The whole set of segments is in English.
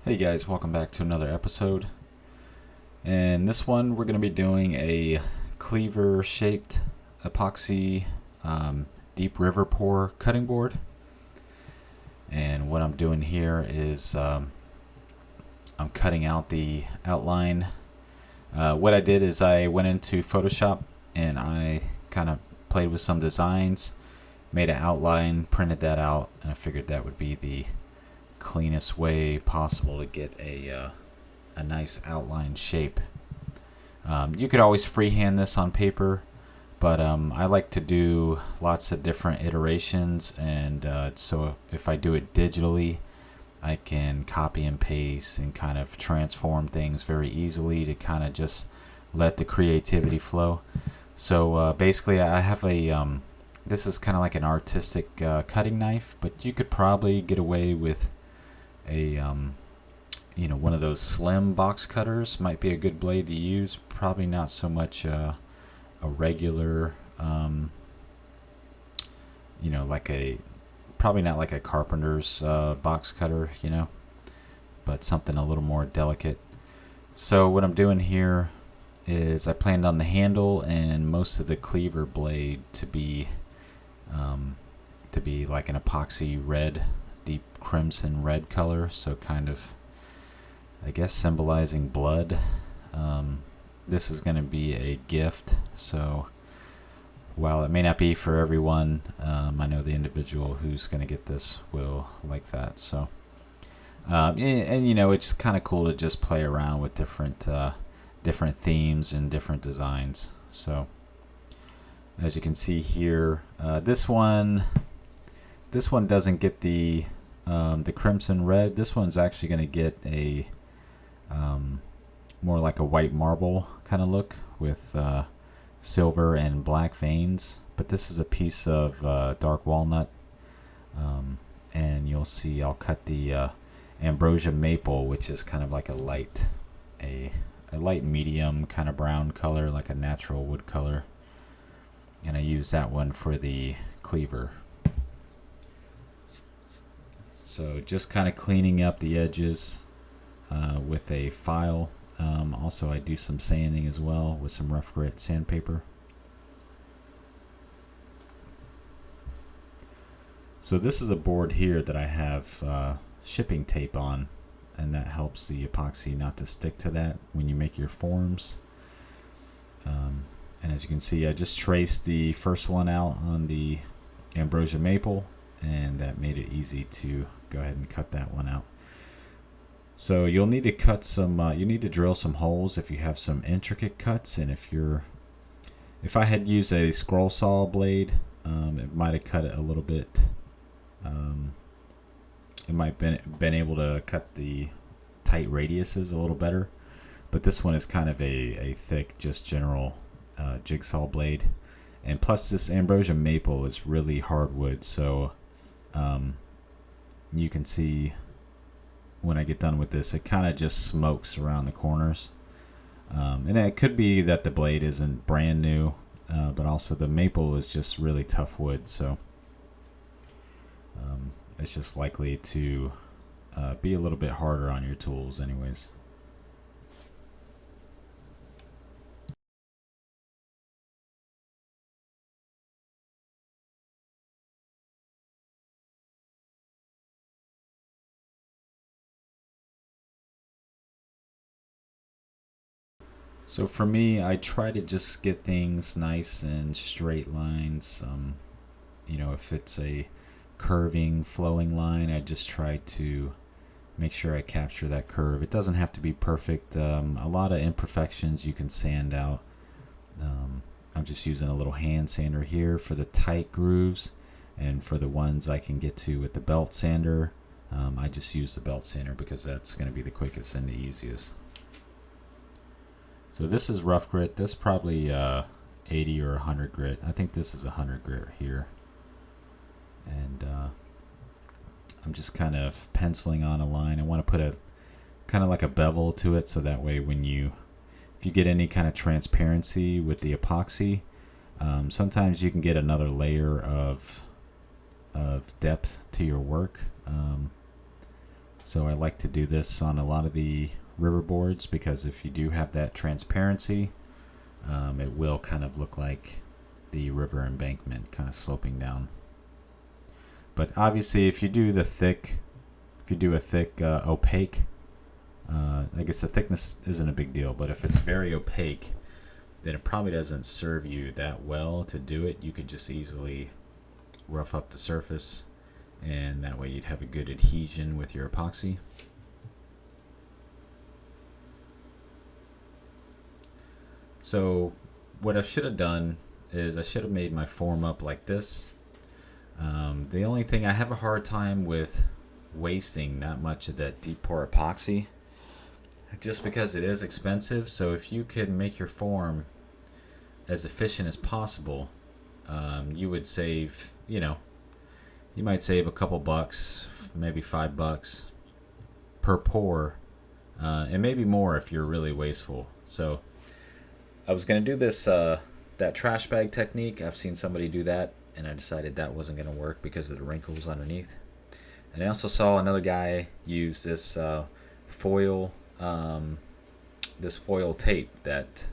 Hey guys, welcome back to another episode. And this one we're going to be doing a cleaver shaped epoxy deep river pour cutting board. And what I'm doing here is I'm cutting out the outline. What I did is I went into Photoshop and I kind of played with some designs, made an outline, printed that out, and I figured that would be the cleanest way possible to get a nice outline shape. You could always freehand this on paper, but I like to do lots of different iterations, and so if I do it digitally, I can copy and paste and kind of transform things very easily to kind of just let the creativity flow. So basically I have a this is kind of like an artistic cutting knife, but you could probably get away with a one of those slim box cutters. Might be a good blade to use. Probably not so much a regular like a probably not like a carpenter's box cutter, but something a little more delicate. So what I'm doing here is I planned on the handle and most of the cleaver blade to be like an epoxy red, deep crimson red color, so kind of, I guess, symbolizing blood. This is going to be a gift, so while it may not be for everyone, I know the individual who's going to get this will like that. So and it's kind of cool to just play around with different themes and different designs. So as you can see here, this one doesn't get the crimson red. This one's actually going to get a more like a white marble kind of look with silver and black veins. But this is a piece of dark walnut, and you'll see I'll cut the ambrosia maple, which is kind of like a light medium kind of brown color, like a natural wood color, and I use that one for the cleaver. So just kind of cleaning up the edges with a file. Also, I do some sanding as well with some rough grit sandpaper. So this is a board here that I have shipping tape on, and that helps the epoxy not to stick to that when you make your forms. And as you can see, I just traced the first one out on the ambrosia maple, and that made it easy to go ahead and cut that one out. So you'll need to cut some you need to drill some holes if you have some intricate cuts, and if I had used a scroll saw blade, it might have cut it a little bit. It might have been able to cut the tight radiuses a little better, but this one is kind of a thick, just general jigsaw blade. And plus this ambrosia maple is really hardwood, so you can see when I get done with this, it kind of just smokes around the corners. And it could be that the blade isn't brand new, but also the maple is just really tough wood, so it's just likely to be a little bit harder on your tools anyways. So for me, I try to just get things nice and straight lines. If it's a curving, flowing line, I just try to make sure I capture that curve. It doesn't have to be perfect. A lot of imperfections you can sand out. I'm just using a little hand sander here for the tight grooves, and for the ones I can get to with the belt sander, I just use the belt sander because that's going to be the quickest and the easiest. So this is rough grit. This is probably 80 or 100 grit. I think this is 100 grit here. And I'm just kind of penciling on a line. I want to put a kind of like a bevel to it, so that way if you get any kind of transparency with the epoxy, sometimes you can get another layer of depth to your work. So I like to do this on a lot of the river boards because if you do have that transparency, it will kind of look like the river embankment kind of sloping down. But obviously if you do a thick opaque, I guess the thickness isn't a big deal, but if it's very opaque, then it probably doesn't serve you that well to do it. You could just easily rough up the surface, and that way you'd have a good adhesion with your epoxy. So what I should have done is I should have made my form up like this. The only thing, I have a hard time with wasting that much of that deep pour epoxy just because it is expensive. So if you could make your form as efficient as possible, you would save, you might save a couple bucks, maybe $5 per pour, and maybe more if you're really wasteful. So I was going to do this, that trash bag technique. I've seen somebody do that, and I decided that wasn't going to work because of the wrinkles underneath. And I also saw another guy use this foil tape that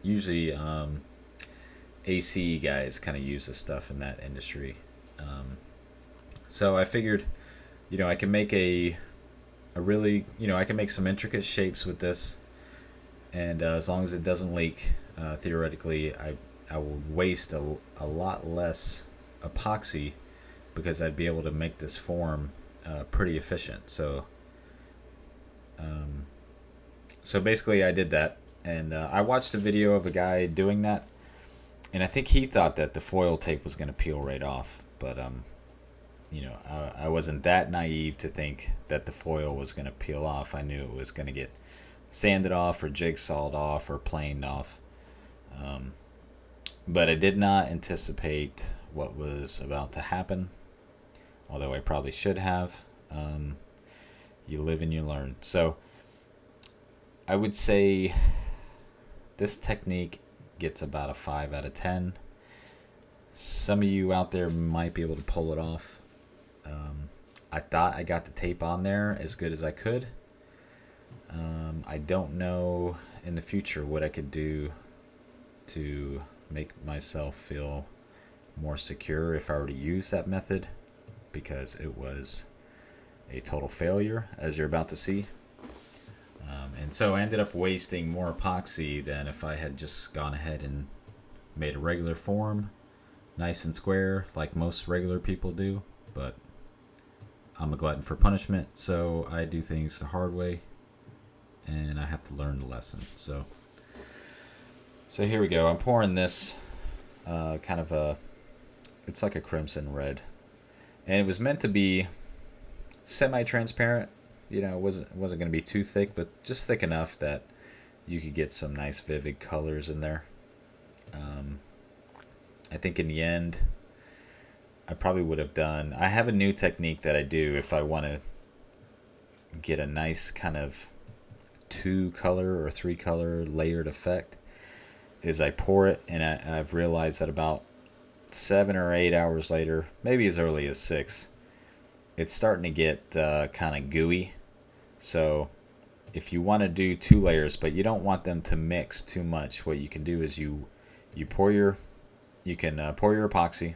usually AC guys kind of use this stuff in that industry. So I figured, I can make I can make some intricate shapes with this, and as long as it doesn't leak, theoretically, I will waste a lot less epoxy because I'd be able to make this form pretty efficient. So basically I did that, and I watched a video of a guy doing that, and I think he thought that the foil tape was going to peel right off, but I wasn't that naive to think that the foil was going to peel off. I knew it was going to get sanded off or jigsawed off or planed off, but I did not anticipate what was about to happen, although I probably should have. You live and you learn. So I would say this technique gets about a 5 out of 10. Some of you out there might be able to pull it off. I thought I got the tape on there as good as I could. I don't know in the future what I could do to make myself feel more secure if I were to use that method, because it was a total failure, as you're about to see. And so I ended up wasting more epoxy than if I had just gone ahead and made a regular form, nice and square, like most regular people do. But I'm a glutton for punishment, so I do things the hard way, and I have to learn the lesson. So here we go. I'm pouring this it's like a crimson red, and it was meant to be semi-transparent. It wasn't going to be too thick, but just thick enough that you could get some nice vivid colors in there. I think in the end, I probably would have done, I have a new technique that I do if I want to get a nice kind of 2-color or 3-color layered effect, is I pour it, and I've realized that about 7 or 8 hours later, maybe as early as 6, it's starting to get kind of gooey. So if you want to do 2 layers, but you don't want them to mix too much, what you can do is you pour your epoxy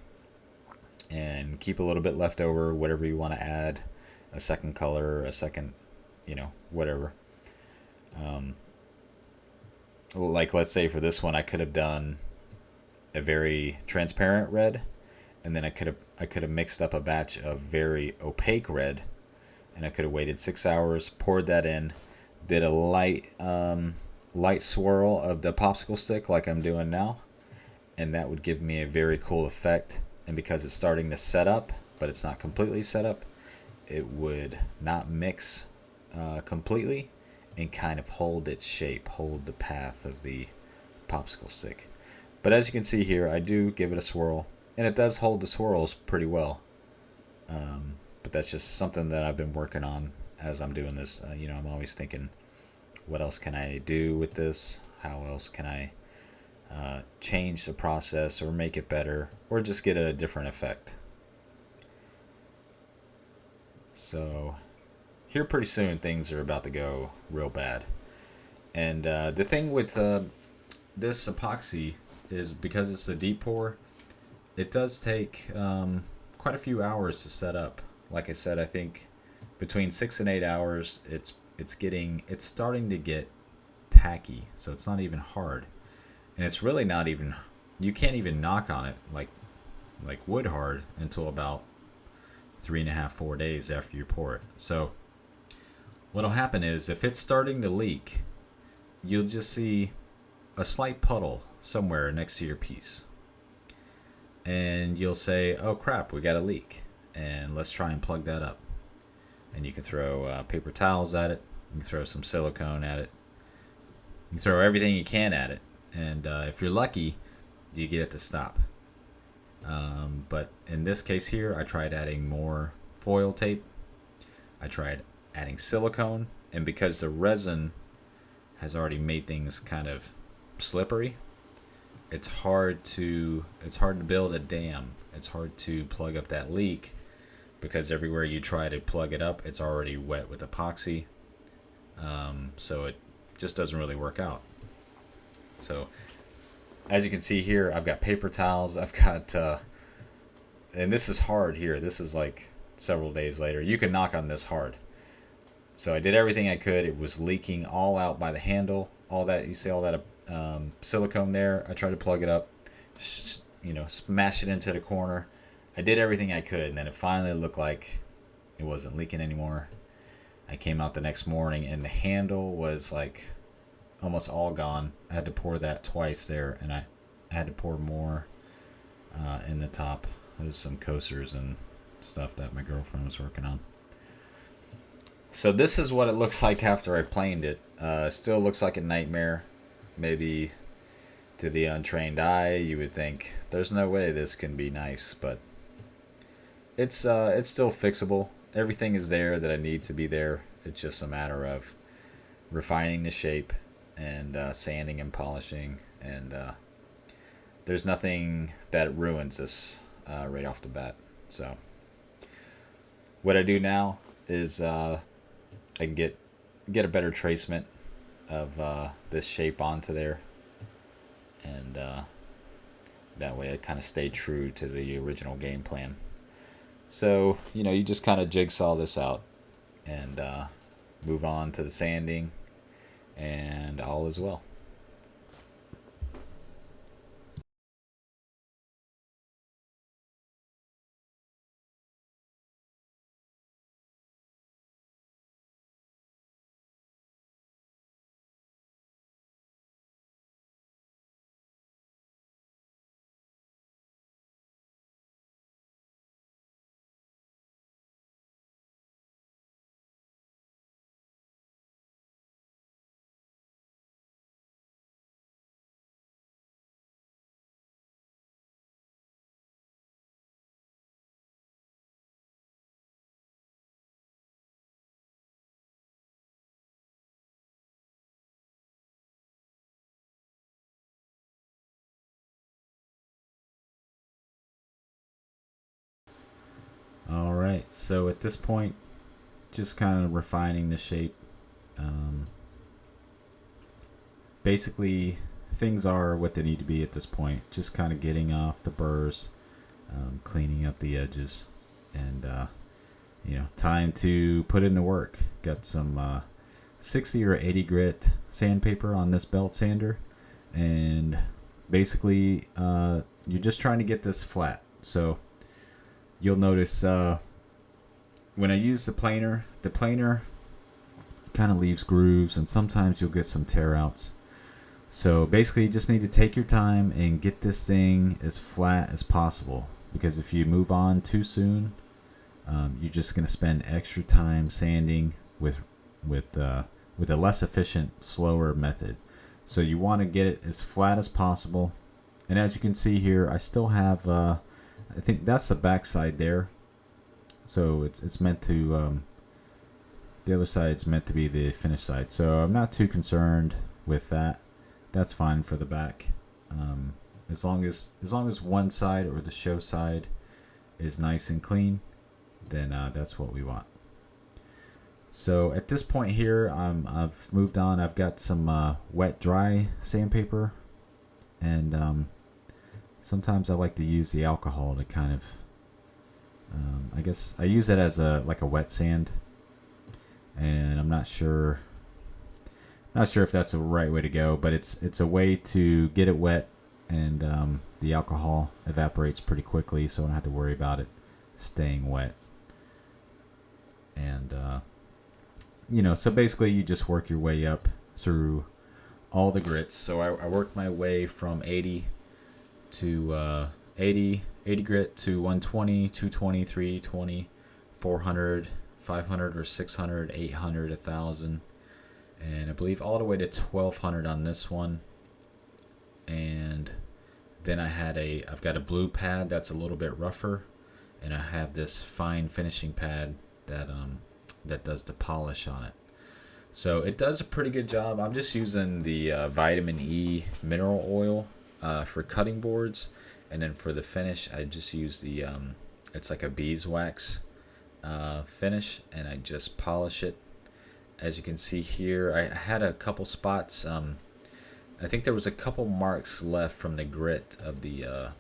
and keep a little bit left over, whatever you want to add, a second color, a second, whatever. Like let's say for this one, I could have done a very transparent red, and then I could have mixed up a batch of very opaque red, and I could have waited 6 hours, poured that in, did a light swirl of the popsicle stick like I'm doing now, and that would give me a very cool effect. And because it's starting to set up, but it's not completely set up, it would not mix completely and kind of hold its shape, hold the path of the popsicle stick. But as you can see here, I do give it a swirl, and it does hold the swirls pretty well. But that's just something that I've been working on as I'm doing this. I'm always thinking, what else can I do with this? How else can I change the process or make it better, or just get a different effect? So here pretty soon things are about to go real bad. And the thing with this epoxy is because it's a deep pour, it does take quite a few hours to set up. Like I said, I think between 6 and 8 hours, it's starting to get tacky, so it's not even hard, and it's really not even, you can't even knock on it like wood hard until about 3.5 4 days after you pour it. So what'll happen is if it's starting to leak, you'll just see a slight puddle somewhere next to your piece, and you'll say, oh crap, we got a leak, and let's try and plug that up. And you can throw paper towels at it, you can throw some silicone at it, you can throw everything you can at it, and if you're lucky, you get it to stop. But in this case here, I tried adding more foil tape, I tried adding silicone, and because the resin has already made things kind of slippery, it's hard to build a dam. It's hard to plug up that leak because everywhere you try to plug it up, it's already wet with epoxy. So it just doesn't really work out. So as you can see here, I've got paper towels. I've got, and this is hard here. This is like several days later. You can knock on this hard. So I did everything I could. It was leaking all out by the handle. All that, you see all that silicone there. I tried to plug it up, smash it into the corner. I did everything I could, and then it finally looked like it wasn't leaking anymore. I came out the next morning, and the handle was like almost all gone. I had to pour that twice there, and I had to pour more in the top. There's some coasters and stuff that my girlfriend was working on. So this is what it looks like after I planed it. Still looks like a nightmare. Maybe to the untrained eye, you would think there's no way this can be nice, but it's still fixable. Everything is there that I need to be there. It's just a matter of refining the shape and sanding and polishing, and there's nothing that ruins this right off the bat. So what I do now is I can get a better tracement of this shape onto there, and that way I kind of stay true to the original game plan. So you just kind of jigsaw this out and move on to the sanding, and all is well. Alright, so at this point, just kind of refining the shape. Basically, things are what they need to be at this point. Just kind of getting off the burrs, cleaning up the edges, and time to put in the work. Got some 60 or 80 grit sandpaper on this belt sander, and basically you're just trying to get this flat. So you'll notice when I use the planer kind of leaves grooves, and sometimes you'll get some tear outs. So basically you just need to take your time and get this thing as flat as possible, because if you move on too soon, you're just going to spend extra time sanding with a less efficient, slower method. So you want to get it as flat as possible. And as you can see here, I still have I think that's the back side there. So it's meant to the other side's meant to be the finished side. So I'm not too concerned with that. That's fine for the back. As long as one side, or the show side, is nice and clean, then that's what we want. So at this point here, I've moved on. I've got some wet dry sandpaper, and sometimes I like to use the alcohol to kind of, I guess I use it as a wet sand, and I'm not sure if that's the right way to go, but it's a way to get it wet, and the alcohol evaporates pretty quickly, so I don't have to worry about it staying wet. And so basically you just work your way up through all the grits. So I worked my way from 80 to 80 grit to 120, 220, 320, 400, 500 or 600, 800, 1000, and I believe all the way to 1200 on this one. And then I've got a blue pad that's a little bit rougher, and I have this fine finishing pad that does the polish on it. So it does a pretty good job. I'm just using the vitamin E mineral oil for cutting boards, and then for the finish I just use the it's like a beeswax finish, and I just polish it. As you can see here, I had a couple spots. I think there was a couple marks left from the grit of the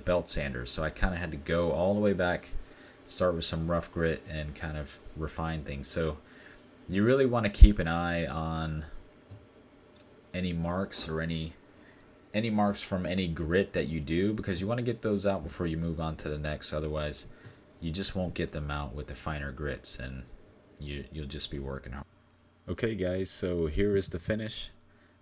belt sander, so I kind of had to go all the way back, start with some rough grit, and kind of refine things. So you really want to keep an eye on any marks or any marks from any grit that you do, because you want to get those out before you move on to the next. Otherwise you just won't get them out with the finer grits, and you'll just be working hard. Okay guys, so here is the finish.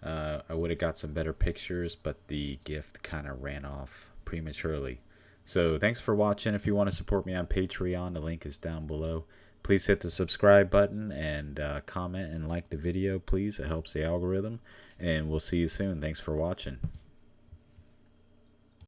I would have got some better pictures, but the gift kind of ran off prematurely. So thanks for watching. If you want to support me on Patreon, the link is down below. Please hit the subscribe button and comment and like the video, please. It helps the algorithm. And we'll see you soon. Thanks for watching.